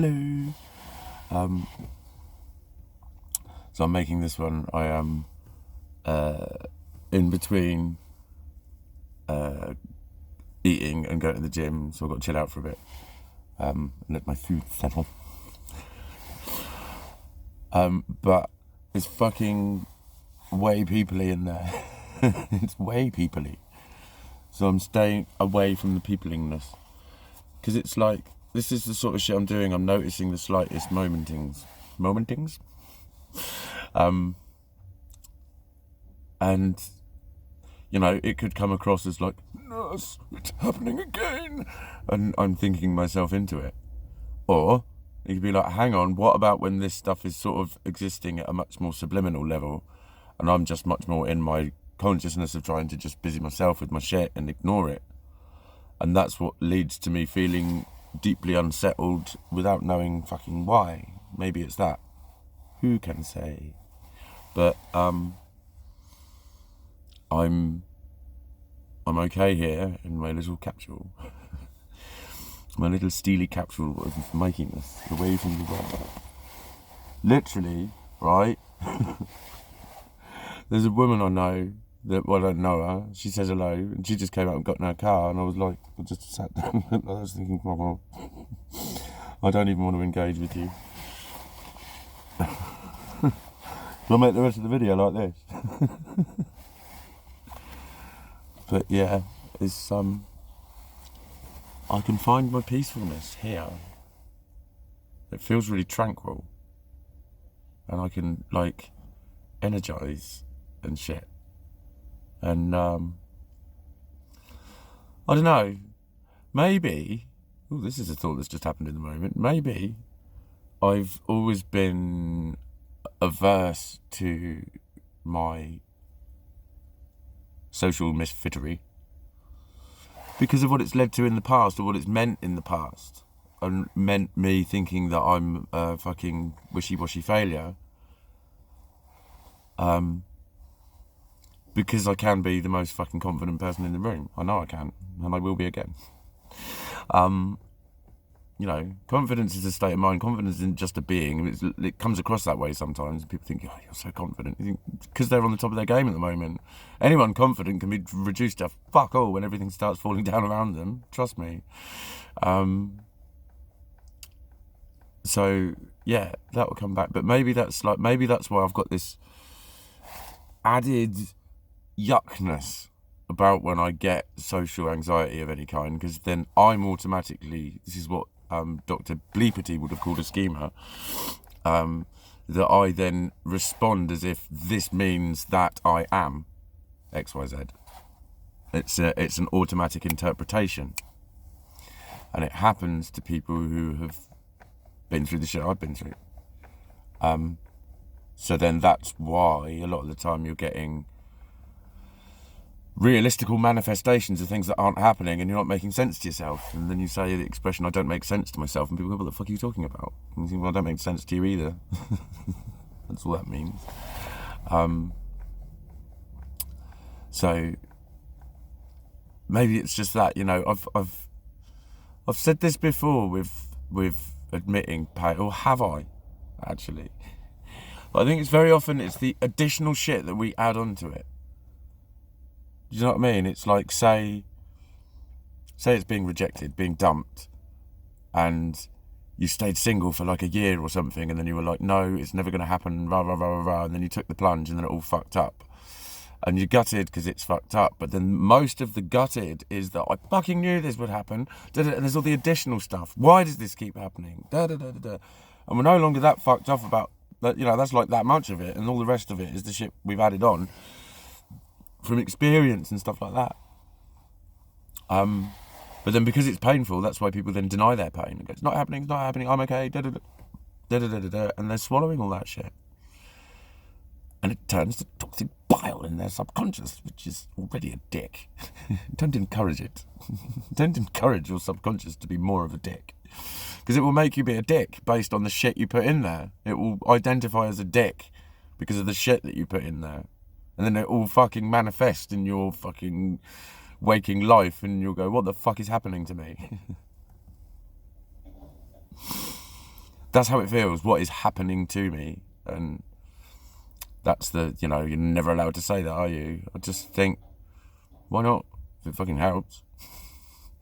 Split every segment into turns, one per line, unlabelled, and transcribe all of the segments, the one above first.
Hello. So I'm making this one. I am in between eating and going to the gym, so I've got to chill out for a bit and let my food settle. But it's fucking way peoply in there. It's way peoply. So I'm staying away from the peoplingness. Because it's like, this is the sort of shit I'm doing. I'm noticing the slightest momentings. And, you know, it could come across as like, nurse, it's happening again. And I'm thinking myself into it. Or it could be like, hang on, what about when this stuff is sort of existing at a much more subliminal level and I'm just much more in my consciousness of trying to just busy myself with my shit and ignore it. And that's what leads to me feeling deeply unsettled without knowing fucking why. Maybe it's that. Who can say? But I'm okay here in my little capsule. My little steely capsule of making this away from the world. Literally, right? There's a woman I know that, well, I don't know her. She says hello, and she just came out and got in her car, and I was like, I just sat down, and I was thinking, well, I don't even want to engage with you. I'll make the rest of the video like this. But yeah, it's I can find my peacefulness here. It feels really tranquil, and I can like energize and shit. And I don't know, maybe, this is a thought that's just happened in the moment, maybe I've always been averse to my social misfittery because of what it's led to in the past, or what it's meant in the past, and meant me thinking that I'm a fucking wishy-washy failure. Because I can be the most fucking confident person in the room. I know I can, and I will be again. You know, confidence is a state of mind. Confidence isn't just a being. It comes across that way sometimes. People think, oh, you're so confident. Because they're on the top of their game at the moment. Anyone confident can be reduced to fuck all when everything starts falling down around them. Trust me. So, yeah, that will come back. But maybe that's why I've got this added yuckness about when I get social anxiety of any kind, because then I'm automatically, this is what Dr. Bleepity would have called a schema, that I then respond as if this means that I am XYZ. It's an automatic interpretation, and it happens to people who have been through the shit I've been through. So then that's why a lot of the time you're getting realistical manifestations of things that aren't happening, and you're not making sense to yourself. And then you say the expression, I don't make sense to myself, and people go, what the fuck are you talking about? And you think, well, I don't make sense to you either. That's all that means. So maybe it's just that, you know, I've said this before with admitting pain, or have I actually? But I think it's very often it's the additional shit that we add onto it. Do you know what I mean? It's like, say it's being rejected, being dumped, and you stayed single for like a year or something, and then you were like, no, it's never going to happen, rah, rah, rah, rah, rah, and then you took the plunge, and then it all fucked up. And you're gutted because it's fucked up, but then most of the gutted is that I fucking knew this would happen, and there's all the additional stuff. Why does this keep happening? And we're no longer that fucked up about that, you know, that's like that much of it, and all the rest of it is the shit we've added on from experience and stuff like that. But then because it's painful, that's why people then deny their pain and go, it's not happening, I'm okay, and they're swallowing all that shit. And it turns to toxic bile in their subconscious, which is already a dick. Don't encourage it. Don't encourage your subconscious to be more of a dick. Because it will make you be a dick based on the shit you put in there. It will identify as a dick because of the shit that you put in there. And then it all fucking manifests in your fucking waking life, and you'll go, what the fuck is happening to me? That's how it feels. What is happening to me? And that's the, you're never allowed to say that, are you? I just think, why not? If it fucking helps.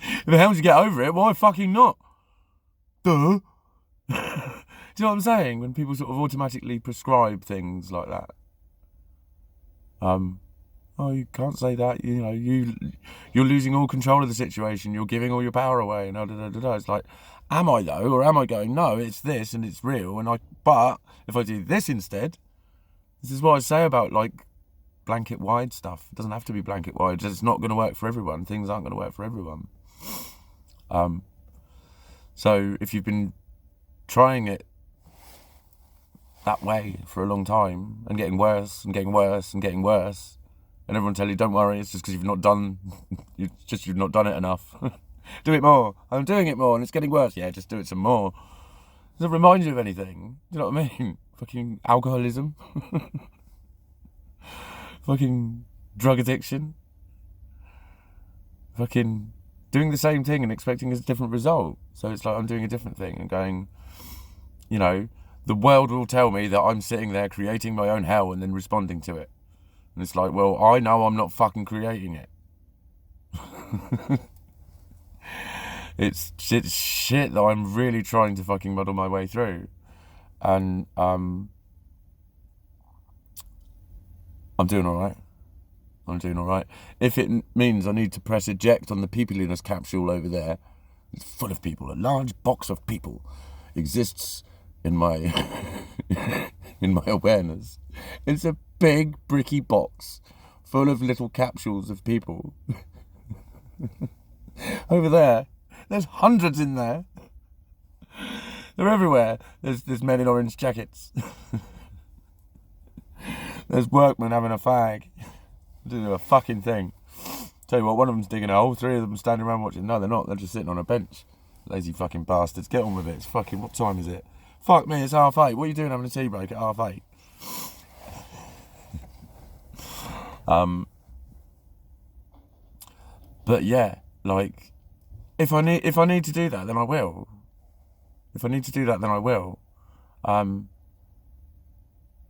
If it helps you get over it, why fucking not? Duh. Do you know what I'm saying? When people sort of automatically prescribe things like that. Oh, you can't say that. You're losing all control of the situation. You're giving all your power away. And It's like, am I though, or am I going? No, it's this and it's real. But if I do this instead, this is what I say about like blanket wide stuff. It doesn't have to be blanket wide. It's not going to work for everyone. Things aren't going to work for everyone. So if you've been trying it that way for a long time and getting worse and getting worse and getting worse, and everyone tell you don't worry, it's just because you've not done it enough. Do it more. I'm doing it more and it's getting worse. Yeah, just do it some more. Does it remind you of anything? Do you know what I mean? Fucking alcoholism. Fucking drug addiction. Fucking doing the same thing and expecting a different result. So it's like I'm doing a different thing and going, the world will tell me that I'm sitting there creating my own hell and then responding to it. And it's like, well, I know I'm not fucking creating it. It's shit that I'm really trying to fucking muddle my way through. And I'm doing alright. I'm doing alright. If it means I need to press eject on the peopliness capsule over there, it's full of people. A large box of people exists in my in my awareness. It's a big bricky box full of little capsules of people. Over there, there's hundreds in there. They're everywhere. There's men in orange jackets. There's workmen having a fag. Doing a fucking thing. Tell you what, one of them's digging a hole, three of them standing around watching. No, they're not. They're just sitting on a bench. Lazy fucking bastards. Get on with it. It's fucking, what time is it? Fuck me, it's 8:30. What are you doing having a tea break at 8:30? But yeah, like, if I need to do that, then I will. If I need to do that, then I will.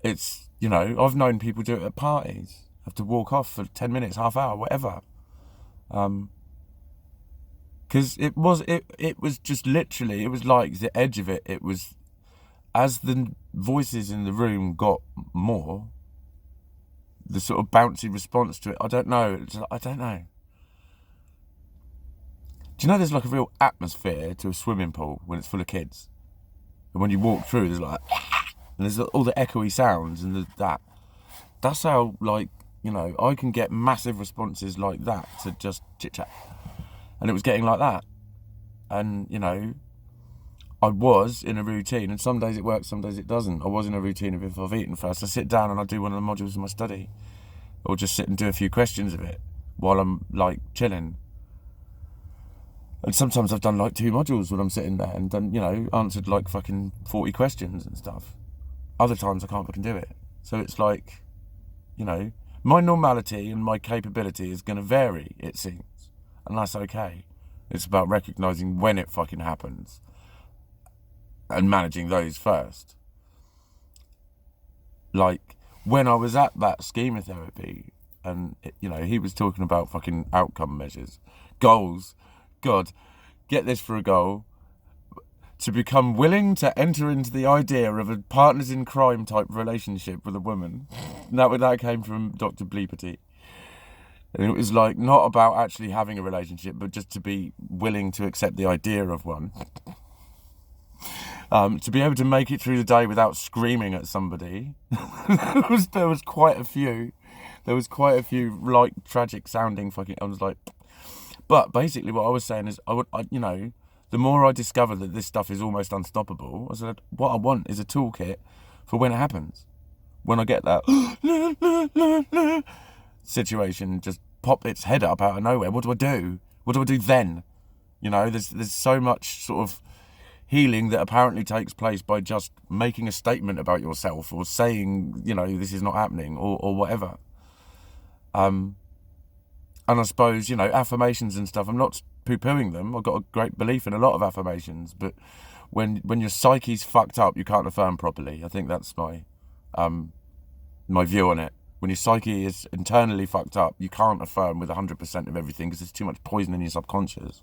It's, I've known people do it at parties. Have to walk off for 10 minutes, half hour, whatever. Because it was just literally, it was like the edge of it. It was, as the voices in the room got more, the sort of bouncy response to it, I don't know. Do you know there's like a real atmosphere to a swimming pool when it's full of kids? And when you walk through, there's like, and there's all the echoey sounds and that. That's how, like, I can get massive responses like that to just chit-chat. And it was getting like that. And, I was in a routine, and some days it works, some days it doesn't. I was in a routine of if I've eaten first, I sit down and I do one of the modules in my study. Or just sit and do a few questions of it while I'm, like, chilling. And sometimes I've done, like, 2 modules when I'm sitting there and done, answered, like, fucking 40 questions and stuff. Other times I can't fucking do it. So it's like, my normality and my capability is going to vary, it seems. And that's okay. It's about recognising when it fucking happens and managing those first. Like, when I was at that schemotherapy and, he was talking about fucking outcome measures, goals. God, get this for a goal. To become willing to enter into the idea of a partners in crime type relationship with a woman. And that came from Dr. Bleeperty. And it was like, not about actually having a relationship, but just to be willing to accept the idea of one. To be able to make it through the day without screaming at somebody. There was quite a few. Like tragic sounding fucking, I was like, but basically what I was saying is, the more I discover that this stuff is almost unstoppable, I said, what I want is a toolkit for when it happens. When I get that situation just pop its head up out of nowhere, what do I do? What do I do then? There's so much sort of healing that apparently takes place by just making a statement about yourself or saying, this is not happening or whatever. And I suppose, affirmations and stuff, I'm not poo-pooing them. I've got a great belief in a lot of affirmations, but when your psyche's fucked up, you can't affirm properly. I think that's my view on it. When your psyche is internally fucked up, you can't affirm with 100% of everything because there's too much poison in your subconscious,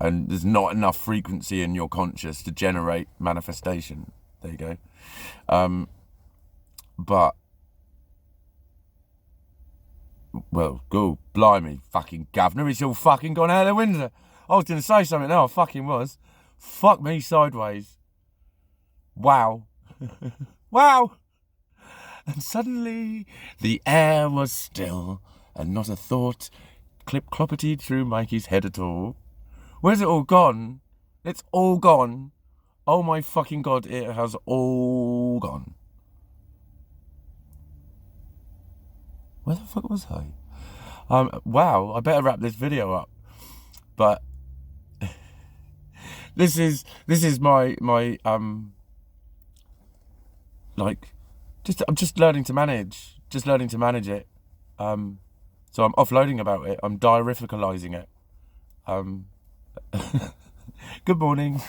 and there's not enough frequency in your conscious to generate manifestation. There you go. But well, go blimey, fucking governor, it's all fucking gone out of the window. I was gonna say something now, I fucking was. Fuck me sideways. Wow. Wow. And suddenly the air was still, and not a thought cloppeted through Mikey's head at all. Where's it all gone? It's all gone. Oh my fucking god, it has all gone. Where the fuck was I? Wow, I better wrap this video up. But this is my like, I'm just learning to manage it. So I'm offloading about it. I'm diarificalizing it. Good morning.